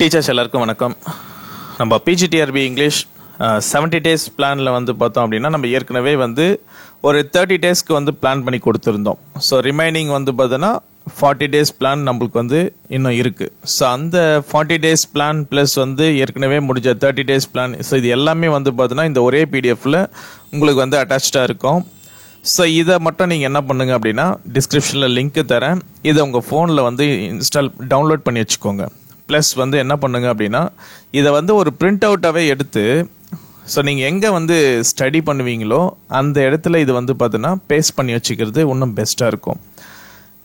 Teachers எல்லாருக்கும் வணக்கம். நம்ம பிஜிடிஆர்பி இங்கிலீஷ் 70 டேஸ் பிளானில் வந்து பார்த்தோம் அப்படின்னா நம்ம ஏற்கனவே வந்து ஒரு 30 டேஸ்க்கு வந்து பிளான் பண்ணி கொடுத்துருந்தோம். ஸோ ரிமைனிங் வந்து பார்த்தோன்னா 40 டேஸ் பிளான் நம்மளுக்கு வந்து இன்னும் இருக்குது. ஸோ அந்த 40 டேஸ் பிளான் ப்ளஸ் வந்து ஏற்கனவே முடிஞ்ச 30 டேஸ் பிளான், ஸோ இது எல்லாமே வந்து பார்த்தோன்னா இந்த ஒரே பிடிஎஃப்பில் உங்களுக்கு வந்து அட்டாச்சாக இருக்கும். ஸோ இதை மட்டும் நீங்கள் என்ன பண்ணுங்கள் அப்படின்னா டிஸ்கிரிப்ஷனில் லிங்க்கு தரேன். இதை உங்கள் ஃபோனில் வந்து டவுன்லோட் பண்ணி வச்சுக்கோங்க. ப்ளஸ் வந்து என்ன பண்ணுங்க அப்படின்னா இதை வந்து ஒரு பிரிண்ட் அவுட்டாகவே எடுத்து, ஸோ நீங்கள் எங்கே வந்து ஸ்டடி பண்ணுவீங்களோ அந்த இடத்துல இது வந்து பார்த்தீங்கன்னா பேஸ்ட் பண்ணி வச்சுக்கிறது இன்னும் பெஸ்ட்டாக இருக்கும்.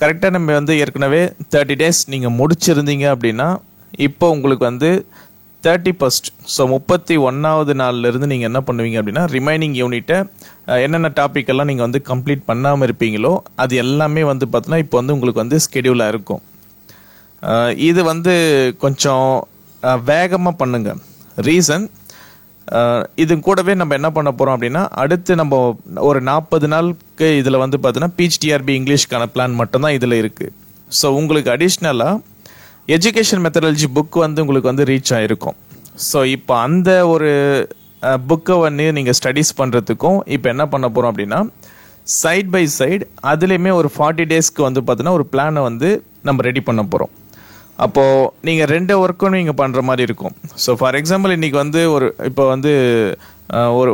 கரெக்டாக நம்ம வந்து ஏற்கனவே 30 டேஸ் நீங்கள் முடிச்சிருந்தீங்க அப்படின்னா இப்போ உங்களுக்கு வந்து 31st, ஸோ 31வது நாள்லேருந்து நீங்கள் என்ன பண்ணுவீங்க அப்படின்னா ரிமைனிங் யூனிட்டை என்னென்ன டாபிக் எல்லாம் நீங்கள் வந்து கம்ப்ளீட் பண்ணாமல் இருப்பீங்களோ அது எல்லாமே வந்து பார்த்தீங்கன்னா இப்போ வந்து உங்களுக்கு வந்து ஸ்கெடியூலாக இருக்கும். இது வந்து கொஞ்சம் வேகமாக பண்ணுங்க. ரீசன் இது கூடவே நம்ம என்ன பண்ண போகிறோம் அப்படின்னா அடுத்து நம்ம ஒரு 40 நாளுக்கு இதில் வந்து பார்த்தீங்கன்னா பிஜிடிஆர்பி இங்கிலீஷ்க்கான பிளான் மட்டும்தான் இதில் இருக்குது. ஸோ உங்களுக்கு அடிஷ்னலாக எஜுகேஷன் மெத்தடாலஜி புக் வந்து உங்களுக்கு வந்து ரீச் ஆகிருக்கும். ஸோ இப்போ அந்த ஒரு புக்கை வந்து நீங்கள் ஸ்டடீஸ் பண்ணுறதுக்கும் இப்போ என்ன பண்ண போகிறோம் அப்படின்னா சைட் பை சைடு அதுலேயுமே ஒரு 40 டேஸ்க்கு வந்து பார்த்தீங்கன்னா ஒரு பிளானை வந்து நம்ம ரெடி பண்ண போகிறோம். அப்போது நீங்கள் 2 ஒர்க்கும் நீங்கள் பண்ணுற மாதிரி இருக்கும். ஸோ ஃபார் எக்ஸாம்பிள் இன்றைக்கி வந்து இப்போ வந்து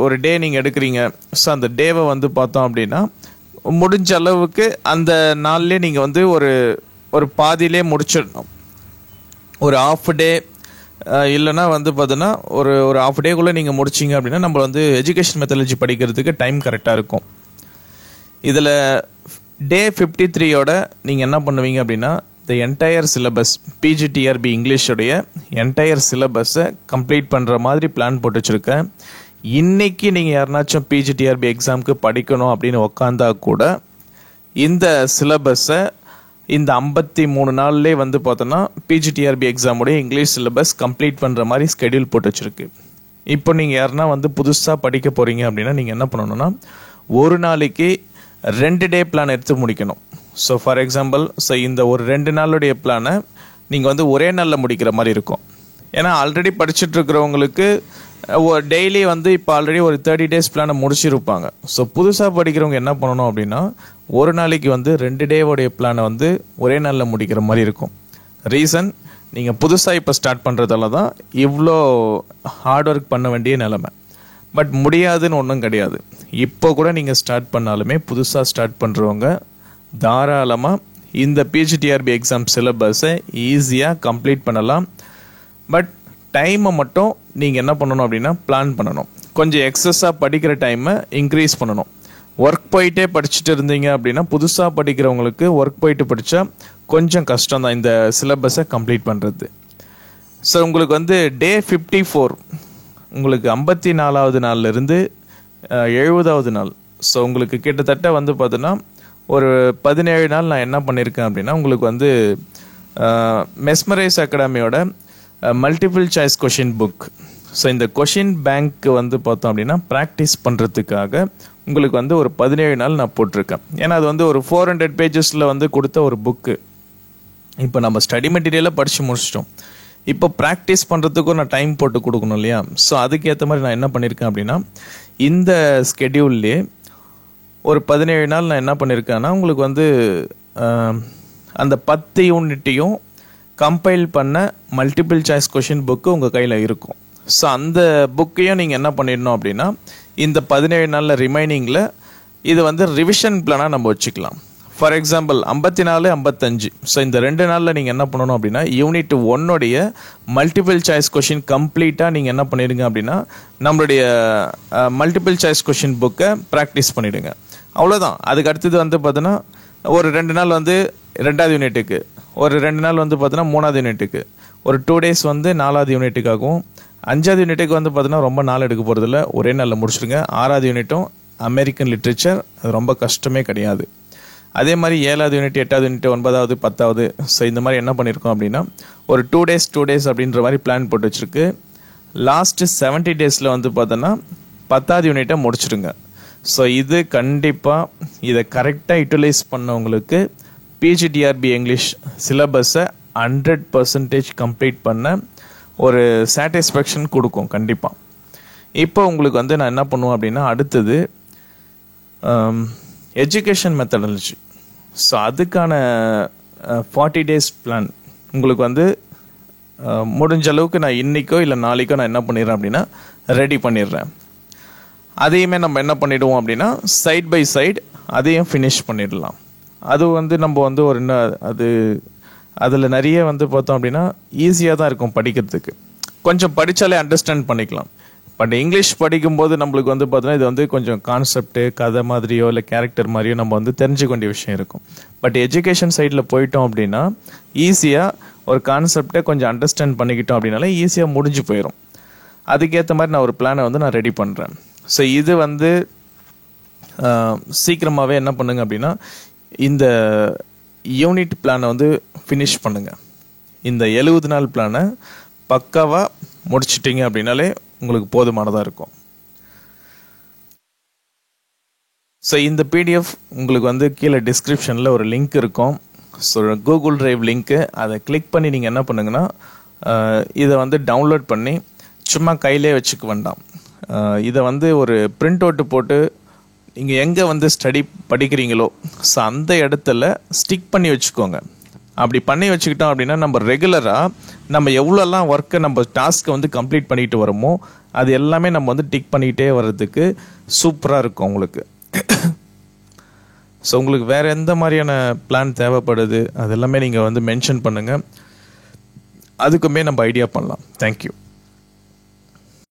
ஒரு டே நீங்கள் எடுக்கிறீங்க. ஸோ அந்த டேவை வந்து பார்த்தோம் அப்படின்னா முடிஞ்ச அளவுக்கு அந்த நாள்லேயே நீங்கள் வந்து ஒரு பாதியிலே முடிச்சிடணும். ஒரு ஆஃப் டே இல்லைனா வந்து பார்த்தோன்னா ஒரு ஆஃப் டேக்குள்ளே நீங்கள் முடிச்சிங்க அப்படின்னா நம்ம வந்து எஜுகேஷன் மெத்தடாலஜி படிக்கிறதுக்கு டைம் கரெக்டாக இருக்கும். இதில் டே 53யோட நீங்கள் என்ன பண்ணுவீங்க அப்படின்னா த என்டையர் சிலபஸ் பிஜிடிஆர்பி இங்கிலீஷுடைய என்டையர் சிலபஸை கம்ப்ளீட் பண்ணுற மாதிரி பிளான் போட்டு வச்சுருக்கேன். இன்றைக்கி நீங்கள் யாருனாச்சும் பிஜிடிஆர்பி எக்ஸாமுக்கு படிக்கணும் அப்படின்னு உக்காந்தா கூட இந்த சிலபஸை இந்த 53 நாள்லேயே வந்து பார்த்தோன்னா பிஜிடிஆர்பி எக்ஸாமுடைய இங்கிலீஷ் சிலபஸ் கம்ப்ளீட் பண்ணுற மாதிரி ஸ்கெடியூல் போட்டு வச்சுருக்கு. இப்போ நீங்கள் யாருன்னா வந்து புதுசாக படிக்க போகிறீங்க அப்படின்னா நீங்கள் என்ன பண்ணணும்னா ஒரு நாளைக்கு 2 டே பிளான் எடுத்து முடிக்கணும். ஸோ ஃபார் எக்ஸாம்பிள் இந்த ஒரு 2 நாளுடைய பிளானை நீங்கள் வந்து ஒரே நாளில் முடிக்கிற மாதிரி இருக்கும். ஏன்னா ஆல்ரெடி படிச்சுட்டு இருக்கிறவங்களுக்கு டெய்லி வந்து இப்போ ஆல்ரெடி ஒரு 30 டேஸ் பிளானை முடிச்சிருப்பாங்க. ஸோ புதுசாக படிக்கிறவங்க என்ன பண்ணணும் அப்படின்னா ஒரு நாளைக்கு வந்து 2 டேவோடைய பிளானை வந்து ஒரே நாளில் முடிக்கிற மாதிரி இருக்கும். ரீசன் நீங்கள் புதுசாக இப்போ ஸ்டார்ட் பண்ணுறதால தான் இவ்வளோ ஹார்ட் ஒர்க் பண்ண வேண்டிய நிலைமை. பட் முடியாதுன்னு ஒன்றும் கிடையாது. இப்போ கூட நீங்கள் ஸ்டார்ட் பண்ணாலுமே புதுசாக ஸ்டார்ட் பண்ணுறவங்க தாராளமாக இந்த பிஜிடிஆர்பி எக்ஸாம் சிலபஸை ஈஸியாக கம்ப்ளீட் பண்ணலாம். பட் டைமை மட்டும் நீங்கள் என்ன பண்ணணும் அப்படின்னா பிளான் பண்ணணும். கொஞ்சம் எக்ஸஸாக படிக்கிற டைமை இன்க்ரீஸ் பண்ணணும். ஒர்க் போயிட்டே படிச்சுட்டு இருந்தீங்க அப்படின்னா புதுசாக படிக்கிறவங்களுக்கு ஒர்க் போயிட்டு படித்தா கொஞ்சம் கஷ்டம் தான் இந்த சிலபஸை கம்ப்ளீட் பண்ணுறது. ஸோ உங்களுக்கு வந்து டே 54 உங்களுக்கு 54வது நாள்லேருந்து 70வது நாள், ஸோ உங்களுக்கு கிட்டத்தட்ட வந்து பார்த்தோன்னா ஒரு 17 நாள் நான் என்ன பண்ணியிருக்கேன் அப்படின்னா உங்களுக்கு வந்து மெஸ்மரைஸ் அகாடமியோட multiple choice question book, so இந்த கொஷின் பேங்க் வந்து பார்த்தோம் அப்படின்னா ப்ராக்டிஸ் பண்ணுறதுக்காக உங்களுக்கு வந்து ஒரு 17 நாள் நான் போட்டிருக்கேன். ஏன்னா அது வந்து ஒரு 400 பேஜஸில் வந்து கொடுத்த ஒரு புக்கு. இப்போ நம்ம ஸ்டடி மெட்டீரியலை படித்து முடிச்சிட்டோம். இப்போ ப்ராக்டிஸ் பண்ணுறதுக்கும் நான் டைம் போட்டு கொடுக்கணும் இல்லையா? ஸோ அதுக்கேற்ற மாதிரி நான் என்ன பண்ணியிருக்கேன் அப்படின்னா இந்த ஸ்கெடியூல்லே ஒரு 17 நாள் நான் என்ன பண்ணியிருக்கேன்னா உங்களுக்கு வந்து அந்த 10 யூனிட்டையும் கம்பைல் பண்ண மல்டிபிள் சாய்ஸ் கொஷின் புக்கு உங்கள் கையில் இருக்கும். ஸோ அந்த புக்கையும் நீங்கள் என்ன பண்ணிடணும் அப்படின்னா இந்த 17 நாளில் ரிமைனிங்கில் இது வந்து ரிவிஷன் பிளானாக நம்ம வச்சுக்கலாம். ஃபார் எக்ஸாம்பிள் 54, 55, ஸோ இந்த 2 நாளில் நீங்கள் என்ன பண்ணணும் அப்படின்னா யூனிட் 1உடைய மல்டிபிள் சாய்ஸ் கொஷின் கம்ப்ளீட்டாக நீங்கள் என்ன பண்ணிடுங்க அப்படின்னா நம்மளுடைய மல்டிபிள் சாய்ஸ் கொஷின் புக்கை ப்ராக்டிஸ் பண்ணிவிடுங்க. அவ்வளோதான். அதுக்கு அடுத்தது வந்து பார்த்தோன்னா ஒரு 2 நாள் வந்து 2வது யூனிட்டுக்கு, ஒரு 2 நாள் வந்து பார்த்தோன்னா 3வது யூனிட்டுக்கு, ஒரு 2 டேஸ் வந்து 4வது யூனிட்டுக்காகவும், 5வது யூனிட்டுக்கு வந்து பார்த்தோன்னா ரொம்ப நாள் எடுக்க போகிறதில்ல, ஒரே நாளில் முடிச்சுடுங்க. 6வது யூனிட்டும் அமெரிக்கன் லிட்ரேச்சர், அது ரொம்ப கஷ்டமே கிடையாது. அதே மாதிரி 7வது யூனிட், 8வது யூனிட், 9வது, 10வது, ஸோ இந்த மாதிரி என்ன பண்ணியிருக்கோம் அப்படின்னா ஒரு 2 டேஸ் அப்படின்ற மாதிரி பிளான் போட்டு வச்சுருக்கு. லாஸ்ட்டு 70 டேஸில் வந்து பார்த்தோன்னா 10வது யூனிட்டை முடிச்சுடுங்க. ஸோ இது கண்டிப்பாக இதை கரெக்டாக யூட்டிலைஸ் பண்ணவங்களுக்கு பிஜிடிஆர்பி இங்கிலீஷ் சிலபஸை 100% கம்ப்ளீட் பண்ண ஒரு சாட்டிஸ்ஃபேக்ஷன் கொடுக்கும் கண்டிப்பாக. இப்போ உங்களுக்கு வந்து நான் என்ன பண்ணுவேன் அப்படின்னா, அடுத்தது எஜுகேஷன் மெத்தடாலஜி. ஸோ அதுக்கான 40 days பிளான் உங்களுக்கு வந்து முடிஞ்ச அளவுக்கு நான் இன்றைக்கோ இல்லை நாளைக்கோ நான் என்ன பண்ணிடுறேன் அப்படின்னா ரெடி பண்ணிடுறேன். அதையுமே நம்ம என்ன பண்ணிவிடுவோம் அப்படின்னா சைட் பை சைடு அதையும் ஃபினிஷ் பண்ணிடலாம். அது வந்து நம்ம வந்து ஒரு அதில் நிறைய வந்து பார்த்தோம் அப்படின்னா ஈஸியாக தான் இருக்கும் படிக்கிறதுக்கு. கொஞ்சம் படித்தாலே அண்டர்ஸ்டாண்ட் பண்ணிக்கலாம். பட் இங்கிலீஷ் படிக்கும்போது நம்மளுக்கு வந்து பார்த்தோன்னா இது வந்து கொஞ்சம் கான்செப்ட்டு கதை மாதிரியோ இல்லை கேரக்டர் மாதிரியோ நம்ம வந்து தெரிஞ்சுக்க வேண்டிய விஷயம் இருக்கும். பட் எஜுகேஷன் சைடில் போயிட்டோம் அப்படின்னா ஈஸியாக ஒரு கான்செப்டை கொஞ்சம் அண்டர்ஸ்டாண்ட் பண்ணிக்கிட்டோம் அப்படின்னாலே ஈஸியாக முடிஞ்சு போயிடும். அதுக்கேற்ற மாதிரி நான் ஒரு பிளானை வந்து நான் ரெடி பண்ணுறேன். ஸோ இது வந்து சீக்கிரமாகவே என்ன பண்ணுங்க அப்படின்னா இந்த யூனிட் பிளானை வந்து ஃபினிஷ் பண்ணுங்கள். இந்த 70 நாள் பிளானை பக்காவாக முடிச்சிட்டிங்க அப்படின்னாலே உங்களுக்கு போதுமானதாக இருக்கும். ஸோ இந்த பிடிஎஃப் உங்களுக்கு வந்து கீழே டிஸ்கிரிப்ஷனில் ஒரு லிங்க் இருக்கும். ஸோ கூகுள் டிரைவ் லிங்க்கு, அதை கிளிக் பண்ணி நீங்கள் என்ன பண்ணுங்கன்னா இதை வந்து டவுன்லோட் பண்ணி சும்மா கையிலே வச்சுக்க வேண்டாம். இதை வந்து ஒரு பிரிண்ட் அவுட்டு போட்டு நீங்கள் எங்கே வந்து படிக்கிறீங்களோ ஸோ அந்த இடத்துல ஸ்டிக் பண்ணி வச்சுக்கோங்க. அப்படி பண்ணி வச்சுக்கிட்டோம் அப்படின்னா நம்ம ரெகுலராக நம்ம எவ்வளோலாம் ஒர்க்கை நம்ம டாஸ்க்கை வந்து கம்ப்ளீட் பண்ணிட்டு வரோமோ அது எல்லாமே நம்ம வந்து டிக் பண்ணிக்கிட்டே வர்றதுக்கு சூப்பராக இருக்கும் உங்களுக்கு. ஸோ உங்களுக்கு வேறு எந்த மாதிரியான பிளான் தேவைப்படுது அது எல்லாமே நீங்கள் வந்து மென்ஷன் பண்ணுங்கள். அதுக்குமே நம்ம ஐடியா பண்ணலாம். தேங்க்யூ.